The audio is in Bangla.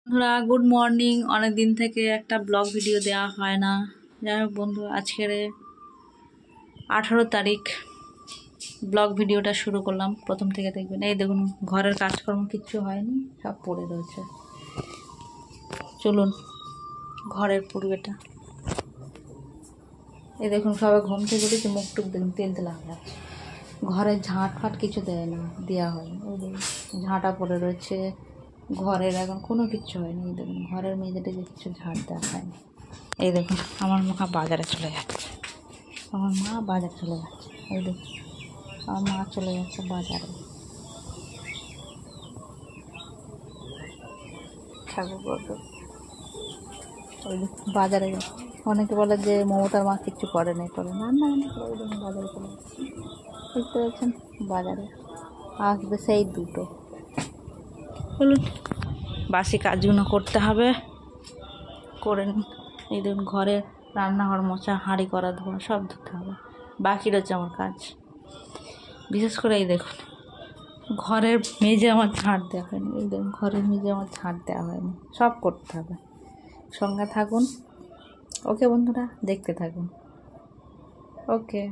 বন্ধুরা গুড মর্নিং। অনেক দিন থেকে একটা ব্লগ ভিডিও দেওয়া হয় না। যাই হোক বন্ধু, আজকের 18 তারিখ ব্লগ ভিডিওটা শুরু করলাম। প্রথম থেকে দেখবেন। এই দেখুন, ঘরের কাজকর্ম কিচ্ছু হয়নি, সব পড়ে রয়েছে। চলুন ঘরের পূর্বেটা। এই দেখুন, সবাই ঘুম থেকে উঠেছে, মুখ টুক দেখুন তেল তেলা হয়ে যাচ্ছে। ঘরের ঝাঁট ফাট কিছু দেয় না, দেওয়া হয়নি। ওই দেখুন ঝাঁটা পড়ে রয়েছে। ঘরের এখন কোনো কিচ্ছু হয়নি। এই দেখুন ঘরের মেঝেতে কিছু ঝাঁট দেওয়া হয়নি। এই দেখুন আমার মা বাজারে চলে যাচ্ছে। আমার মা বাজারে চলে যাচ্ছে। এই দেখুন আমার মা চলে যাচ্ছে বাজারে। ঠাকুর ওই দেখুন বাজারে যাচ্ছে। অনেকে বলে যে মমতার মা কিচ্ছু করে নাই, করে রান্না করে। ওই দেখুন বাজারে চলে যাচ্ছে, বুঝতে পারছেন? বাজারে আসবে সেই দুটো। বলুন, বাসি কাজগুলো করতে হবে, করে নিন। এই দেখুন ঘরে রান্নাঘর মোছা, হাঁড়ি করা, ধোয়া সব ধুতে হবে। বাকি রয়েছে আমার কাজ। বিশেষ করে এই দেখুন ঘরের মেঝে আমার ঝাঁট দেওয়া হয়নি। এই দেখুন ঘরের মেঝে আমার ঝাঁট দেওয়া হয়নি, সব করতে হবে। সঙ্গে থাকুন। ওকে বন্ধুরা, দেখতে থাকুন। ওকে।